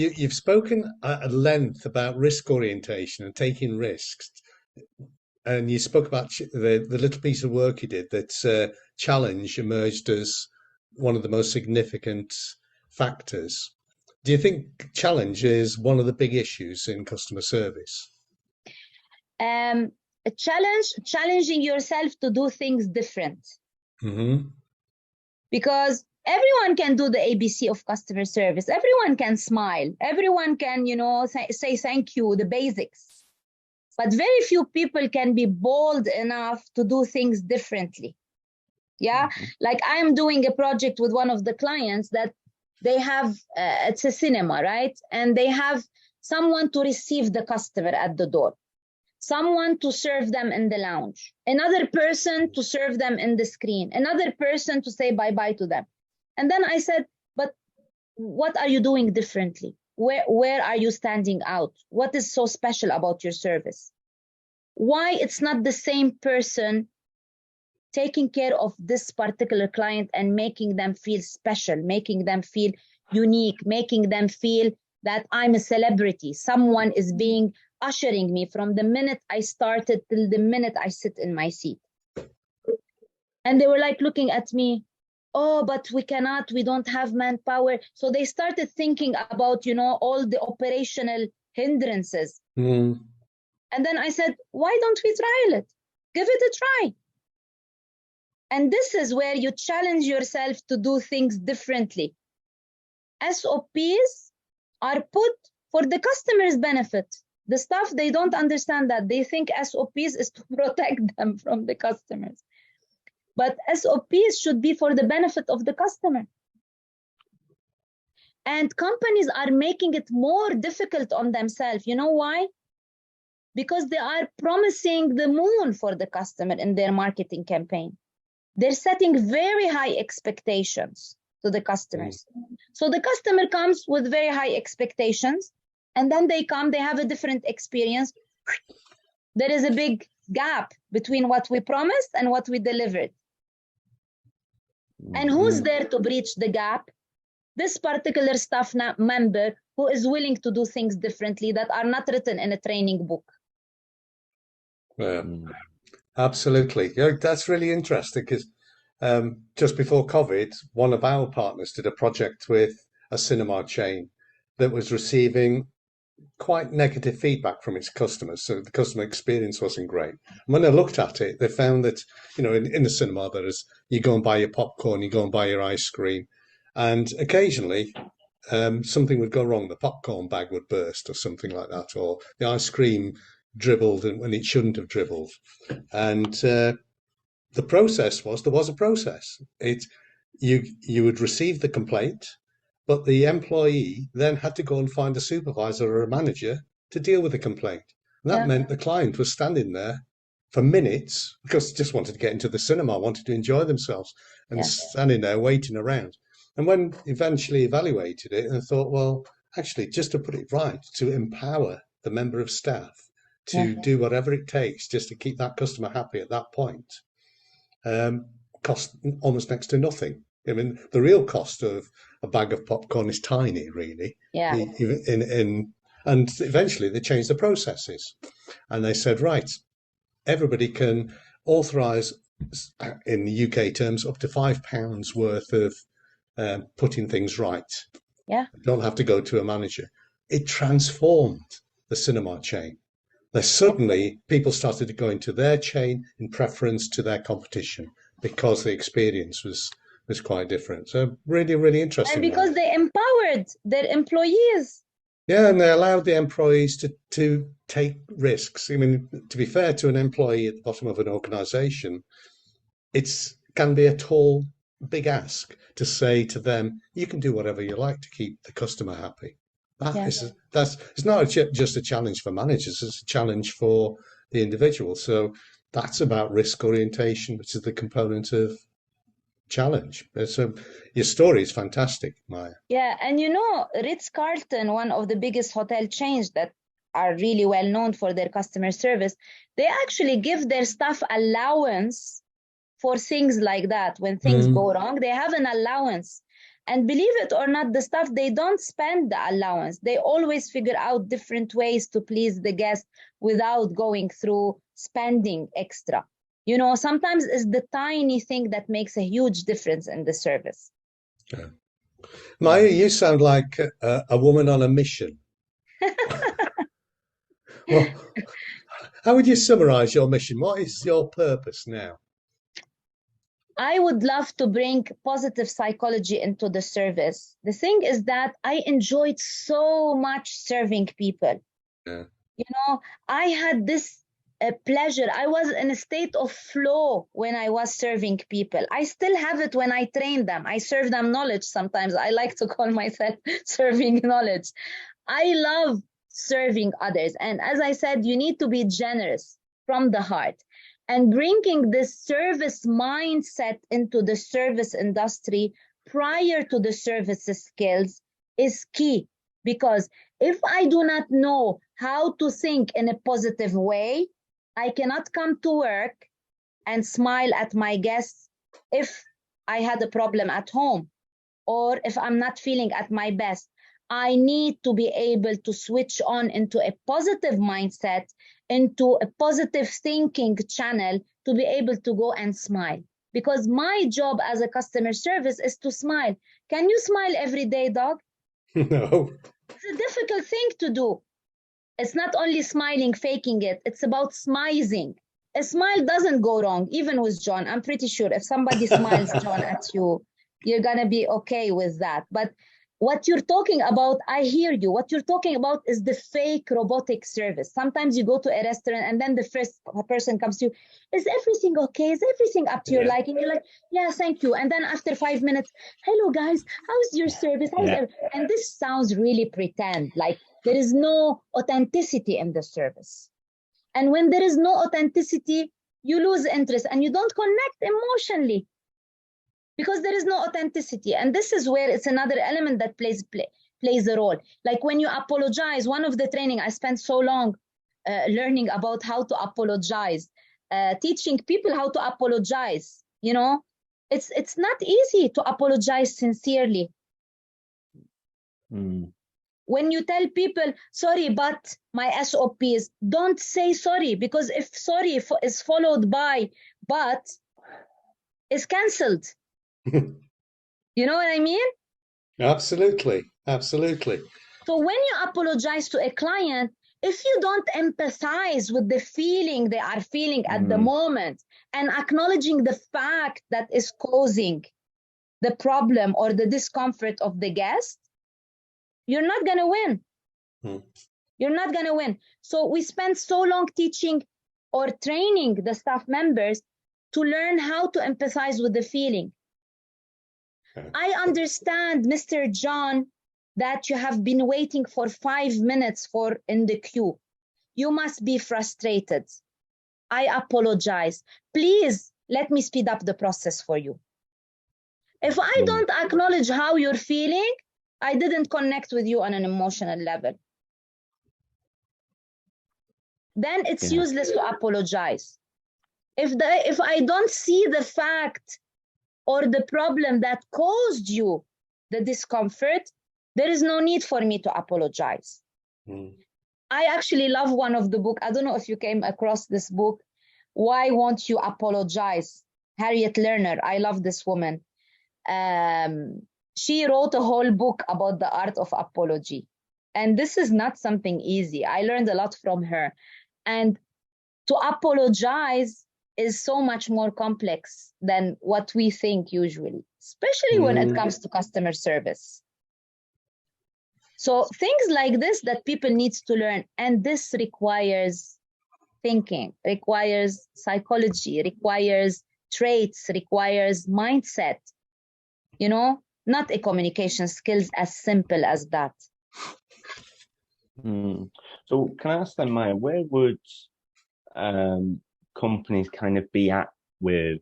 You've spoken at length about risk orientation and taking risks, and you spoke about the little piece of work you did that challenge emerged as one of the most significant factors. Do you think challenge is one of the big issues in customer service? A challenging yourself to do things different. Because everyone can do the ABC of customer service. Everyone can smile. Everyone can, say thank you, the basics. But very few people can be bold enough to do things differently. Yeah, like I'm doing a project with one of the clients that they have, it's a cinema, right? And they have someone to receive the customer at the door, someone to serve them in the lounge, another person to serve them in the screen, another person to say bye-bye to them. And then I said, but what are you doing differently? Where are you standing out? What is so special about your service? Why it's not the same person taking care of this particular client and making them feel special, making them feel unique, making them feel that I'm a celebrity. Someone is ushering me from the minute I started till the minute I sit in my seat. And they were like looking at me, oh, but we don't have manpower. So they started thinking about, all the operational hindrances. And then I said, why don't we trial it? Give it a try. And this is where you challenge yourself to do things differently. SOPs are put for the customer's benefit. The staff, they don't understand that. They think SOPs is to protect them from the customers. But SOPs should be for the benefit of the customer. And companies are making it more difficult on themselves. You know why? Because they are promising the moon for the customer in their marketing campaign. They're setting very high expectations to the customers. So the customer comes with very high expectations, and then they have a different experience. There is a big gap between what we promised and what we delivered. And who's there to bridge the gap? This particular staff member who is willing to do things differently that are not written in a training book. Absolutely. Yeah, that's really interesting because just before COVID, one of our partners did a project with a cinema chain that was receiving quite negative feedback from its customers. So the customer experience wasn't great. And when they looked at it, they found that, in the cinema, you go and buy your popcorn, you go and buy your ice cream, and occasionally something would go wrong. The popcorn bag would burst or something like that, or the ice cream dribbled when it shouldn't have dribbled. And the process was, there was a process. You would receive the complaint, but the employee then had to go and find a supervisor or a manager to deal with the complaint. And that meant the client was standing there for minutes because they just wanted to get into the cinema, wanted to enjoy themselves, and standing there waiting around. And when eventually evaluated it and thought, well, actually, just to put it right, to empower the member of staff to do whatever it takes just to keep that customer happy at that point, cost almost next to nothing. I mean, the real cost of a bag of popcorn is tiny, really. Yeah. And eventually they changed the processes. And they said, right, everybody can authorise, in the UK terms, up to £5 worth of putting things right. Yeah. You don't have to go to a manager. It transformed the cinema chain. Suddenly, people started to go into their chain in preference to their competition because the experience was quite different. So really, really interesting. And because they empowered their employees. Yeah, and they allowed the employees to take risks. I mean, to be fair to an employee at the bottom of an organisation, it can be a tall, big ask to say to them, you can do whatever you like to keep the customer happy. It's not just a challenge for managers, it's a challenge for the individual. So that's about risk orientation, which is the component of challenge. So your story is fantastic, Maya. Yeah, and Ritz-Carlton, one of the biggest hotel chains that are really well known for their customer service, they actually give their staff allowance for things like that. When things go wrong, they have an allowance. And believe it or not, the staff, they don't spend the allowance. They always figure out different ways to please the guest without going through spending extra. You know, sometimes it's the tiny thing that makes a huge difference in the service. Yeah. Maya, you sound like a woman on a mission. Well, how would you summarize your mission? What is your purpose now? I would love to bring positive psychology into the service. The thing is that I enjoyed so much serving people. Yeah. You know, I had this pleasure. I was in a state of flow when I was serving people. I still have it when I train them. I serve them knowledge sometimes. I like to call myself serving knowledge. I love serving others. And as I said, you need to be generous from the heart. And bringing this service mindset into the service industry prior to the services skills is key. Because if I do not know how to think in a positive way, I cannot come to work and smile at my guests if I had a problem at home or if I'm not feeling at my best. I need to be able to switch on into a positive mindset, into a positive thinking channel to be able to go and smile. Because my job as a customer service is to smile. Can you smile every day, dog? No. It's a difficult thing to do. It's not only smiling, faking it. It's about smizing. A smile doesn't go wrong, even with John. I'm pretty sure if somebody smiles, John, at you, you're going to be okay with that. But what you're talking about, I hear you. What you're talking about is the fake robotic service. Sometimes you go to a restaurant and then the first person comes to you, is everything okay? Is everything up to your liking? You're like, yeah, thank you. And then after 5 minutes, hello guys, how's your service? And this sounds really pretend, like there is no authenticity in the service. And when there is no authenticity, you lose interest and you don't connect emotionally, because there is no authenticity. And this is where it's another element that plays a role. Like when you apologize, one of the training I spent so long learning about how to apologize, teaching people how to apologize. You know, it's not easy to apologize sincerely. When you tell people, sorry, but my SOPs, don't say sorry, because if sorry is followed by but, it's cancelled. You know what I mean? Absolutely. Absolutely. So when you apologize to a client, if you don't empathize with the feeling they are feeling at the moment and acknowledging the fact that is causing the problem or the discomfort of the guest, you're not going to win. You're not going to win. So we spend so long teaching or training the staff members to learn how to empathize with the feeling. I understand, Mr. John, that you have been waiting for 5 minutes in the queue. You must be frustrated. I apologize. Please let me speed up the process for you. If I don't acknowledge how you're feeling, I didn't connect with you on an emotional level. Then it's useless to apologize. If I don't see the fact or the problem that caused you the discomfort, there is no need for me to apologize. I actually love one of the book. I don't know if you came across this book, Why Won't You Apologize? Harriet Lerner. I love this woman. She wrote a whole book about the art of apology. And this is not something easy. I learned a lot from her. And to apologize is so much more complex than what we think usually, especially when it comes to customer service. So things like this that people need to learn, and this requires thinking, requires psychology, requires traits, requires mindset, you know, not a communication skills as simple as that. So can I ask then, Maya, where would companies kind of be at with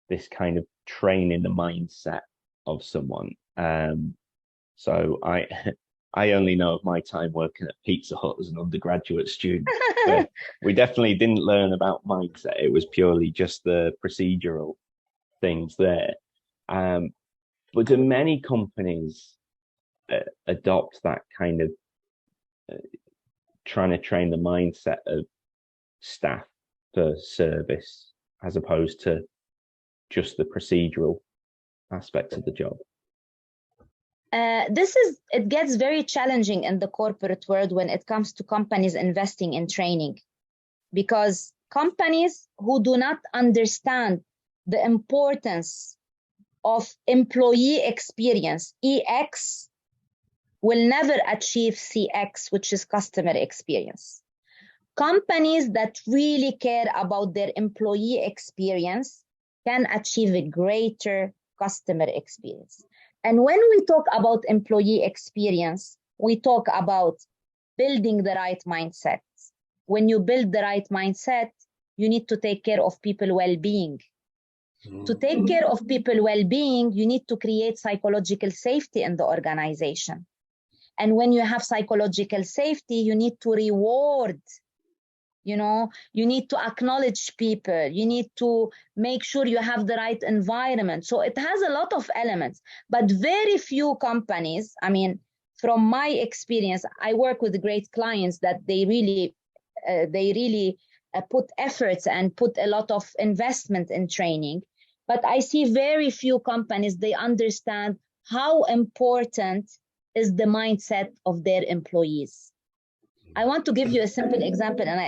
this kind of training the mindset of someone? So I only know of my time working at Pizza Hut as an undergraduate student. But we definitely didn't learn about mindset. It was purely just the procedural things there. But do many companies adopt that kind of trying to train the mindset of staff for service as opposed to just the procedural aspects of the job? It gets very challenging in the corporate world when it comes to companies investing in training, because companies who do not understand the importance of employee experience, EX, will never achieve CX, which is customer experience. Companies that really care about their employee experience can achieve a greater customer experience. And when we talk about employee experience, we talk about building the right mindset. When you build the right mindset, you need to take care of people well-being. To take care of people well-being, you need to create psychological safety in the organization. And when you have psychological safety, you need to reward. You need to acknowledge people. You need to make sure you have the right environment. So it has a lot of elements, but very few companies, I mean, from my experience, I work with great clients that they really put efforts and put a lot of investment in training. But I see very few companies, they understand how important is the mindset of their employees. I want to give you a simple example, and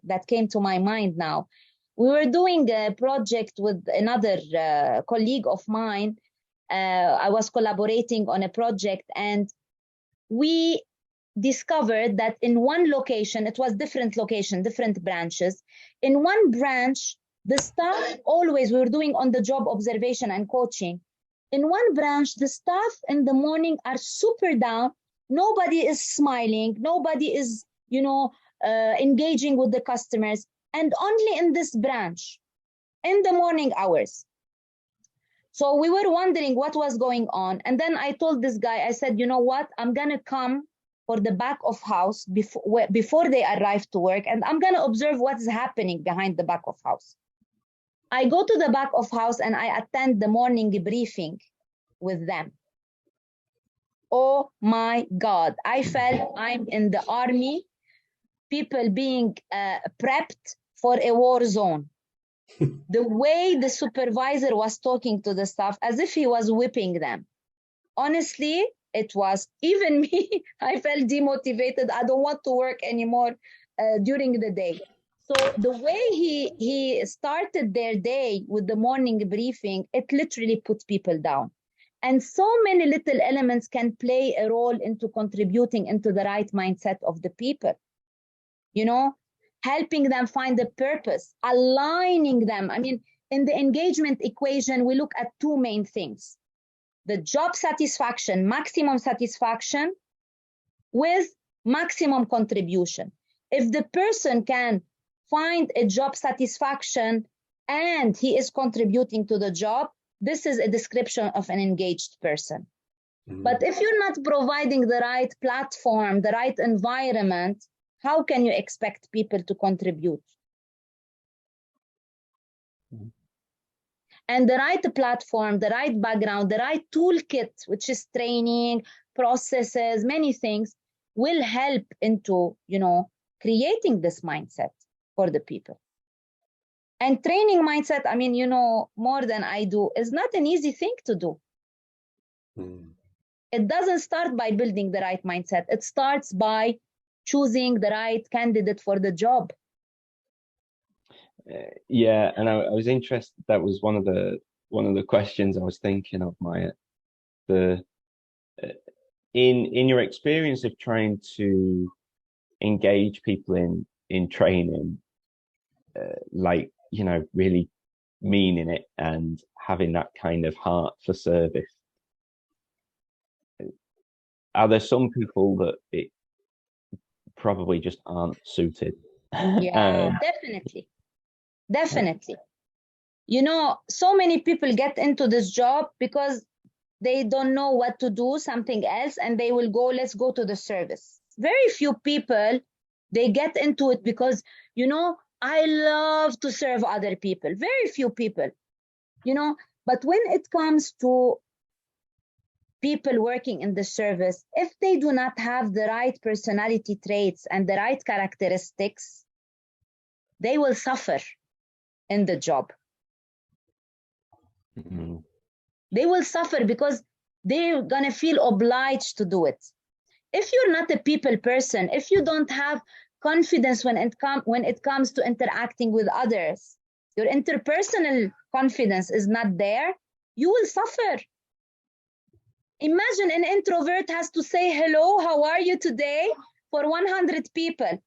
that came to my mind now. We were doing a project with another colleague of mine. I was collaborating on a project, and we discovered that in one location, it was different location, different branches. In one branch, the staff always, we were doing on-the-job observation and coaching. In one branch, the staff in the morning are super down. Nobody is smiling. Nobody is, engaging with the customers. And only in this branch, in the morning hours. So we were wondering what was going on. And then I told this guy, I said, you know what? I'm going to come for the back of house before they arrive to work. And I'm going to observe what's happening behind the back of house. I go to the back of house and I attend the morning briefing with them. Oh my God, I felt I'm in the army, people being prepped for a war zone. The way the supervisor was talking to the staff, as if he was whipping them. Honestly, it was, even me, I felt demotivated. I don't want to work anymore during the day. So the way he started their day with the morning briefing, it literally put people down. And so many little elements can play a role into contributing into the right mindset of the people. Helping them find the purpose, aligning them. I mean, in the engagement equation, we look at two main things: the job satisfaction, maximum satisfaction with maximum contribution. If the person can find a job satisfaction and he is contributing to the job, this is a description of an engaged person. But if you're not providing the right platform, the right environment, how can you expect people to contribute? And the right platform, the right background, the right toolkit, which is training, processes, many things, will help into, creating this mindset for the people. And training mindset, I mean, more than I do, is not an easy thing to do. It doesn't start by building the right mindset. It starts by choosing the right candidate for the job. Yeah, and I was interested. That was one of the questions I was thinking of, Maya. In your experience of trying to engage people in training, really meaning it and having that kind of heart for service, are there some people that it probably just aren't suited? Yeah, definitely. So many people get into this job because they don't know what to do, something else, and they will go, let's go to the service. Very few people, they get into it because, I love to serve other people. Very few people, but when it comes to people working in the service, if they do not have the right personality traits and the right characteristics, they will suffer in the job. Mm-hmm. They will suffer because they're going to feel obliged to do it. If you're not a people person, if you don't have confidence when it comes to interacting with others, your interpersonal confidence is not there, you will suffer. Imagine an introvert has to say hello, how are you today, for 100 people.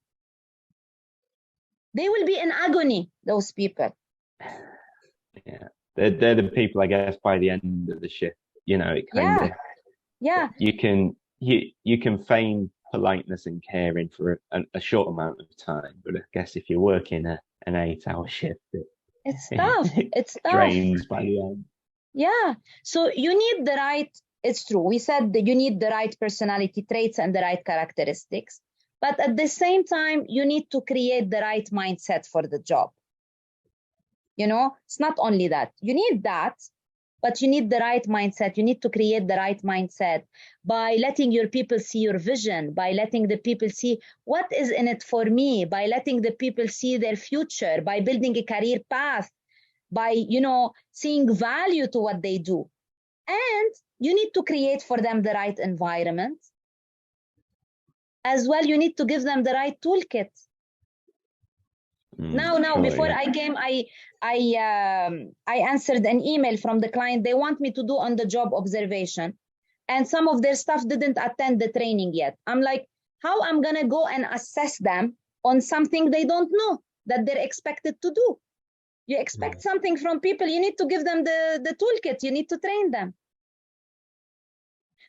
They will be in agony, those people. Yeah, they're the people, I guess, by the end of the shift, you know, it kind of, yeah. You can feign politeness and caring for a short amount of time, but I guess if you're working an 8-hour shift, it's tough. It's tough. Drains by the end. Yeah. So you need the right, it's true. We said that you need the right personality traits and the right characteristics. But at the same time, you need to create the right mindset for the job. You know, it's not only that. You need that, but you need the right mindset. You need to create the right mindset by letting your people see your vision, by letting the people see what is in it for me, by letting the people see their future, by building a career path, by, you know, seeing value to what they do. And you need to create for them the right environment. As well, you need to give them the right toolkit. Now, before I came, I answered an email from the client. They want me to do on-the-job observation, and some of their staff didn't attend the training yet. I'm like, how I'm gonna go and assess them on something they don't know that they're expected to do? You expect something from people, you need to give them the toolkit, you need to train them.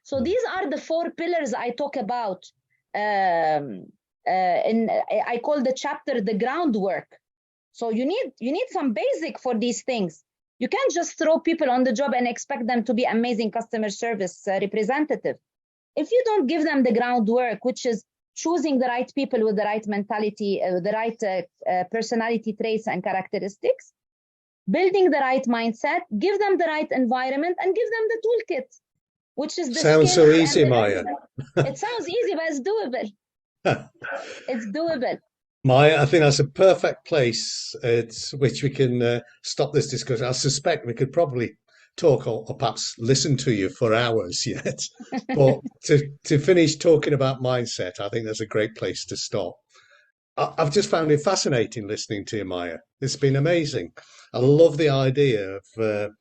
So these are the 4 pillars I talk about. I call the chapter the groundwork. So you need some basic for these things. You can't just throw people on the job and expect them to be amazing customer service representative. If you don't give them the groundwork, which is choosing the right people with the right mentality, the right personality traits and characteristics, building the right mindset, give them the right environment, and give them the toolkit, which is the sounds so easy, Maya. It sounds easy, but it's doable. It's doable. Maya, I think that's a perfect place at which we can stop this discussion. I suspect we could probably talk or perhaps listen to you for hours yet. But to finish talking about mindset, I think that's a great place to stop. I've just found it fascinating listening to you, Maya. It's been amazing. I love the idea of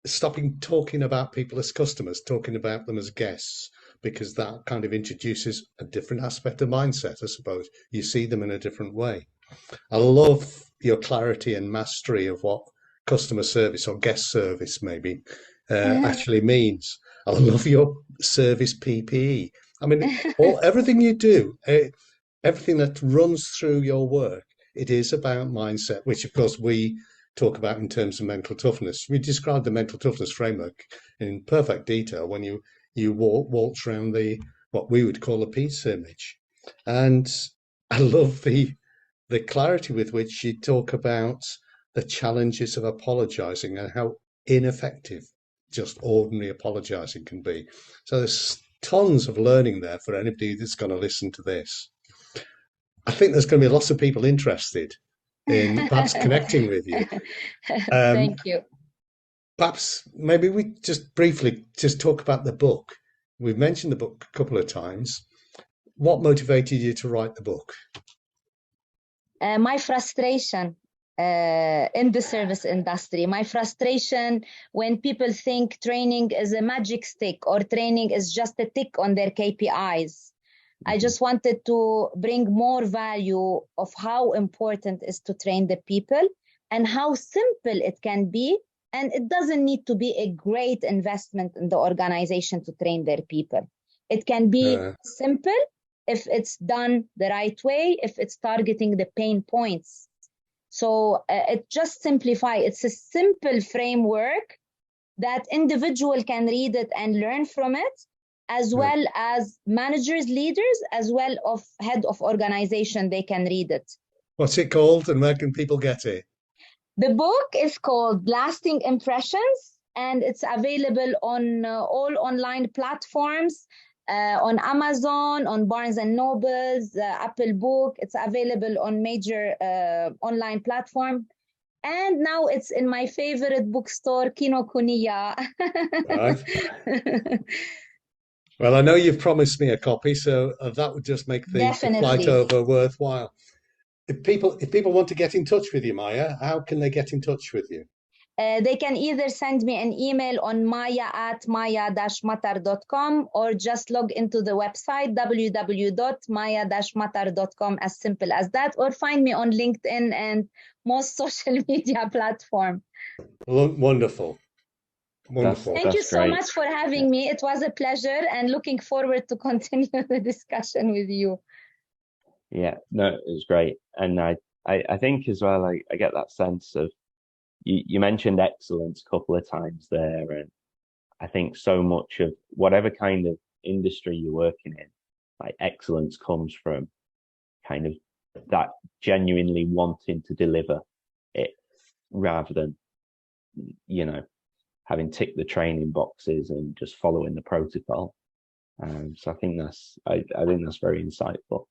stopping talking about people as customers, talking about them as guests, because that kind of introduces a different aspect of mindset, I suppose. You see them in a different way. I love your clarity and mastery of what customer service or guest service maybe actually means. I love your service PPE. I mean, everything you do, everything that runs through your work, it is about mindset, which of course we talk about in terms of mental toughness. We described the mental toughness framework in perfect detail when you waltz around what we would call a pizza image. And I love the clarity with which you talk about the challenges of apologizing and how ineffective just ordinary apologizing can be. So there's tons of learning there for anybody that's going to listen to this. I think there's going to be lots of people interested in perhaps connecting with you. Thank you. Perhaps maybe we just briefly just talk about the book. We've mentioned the book a couple of times. What motivated you to write the book? My frustration in the service industry. My frustration when people think training is a magic stick or training is just a tick on their KPIs. I just wanted to bring more value of how important it is to train the people and how simple it can be. And it doesn't need to be a great investment in the organization to train their people. It can be simple if it's done the right way, if it's targeting the pain points. So it just simplify. It's a simple framework that individual can read it and learn from it, as well as managers, leaders, as well of head of organization, they can read it. What's it called and where can people get it? The book is called Lasting Impressions, and it's available on all online platforms, on Amazon, on Barnes and Nobles, Apple Book. It's available on major online platform. And now it's in my favorite bookstore, Kinokuniya. Right. Well, I know you've promised me a copy, so that would just make the flight Definitely. over worthwhile. If people want to get in touch with you, Maya, how can they get in touch with you? They can either send me an email on maya@maya-mattar.com, or just log into the website www.maya-mattar.com, as simple as that, or find me on LinkedIn and most social media platform. Wonderful. Wonderful. Thank you That's so great. much for having me. It was a pleasure, and looking forward to continue the discussion with you. Yeah, no, it was great. And I think as well, I get that sense of, you mentioned excellence a couple of times there, and I think so much of whatever kind of industry you're working in, like, excellence comes from kind of that genuinely wanting to deliver it, rather than, having ticked the training boxes and just following the protocol. So I think that's very insightful.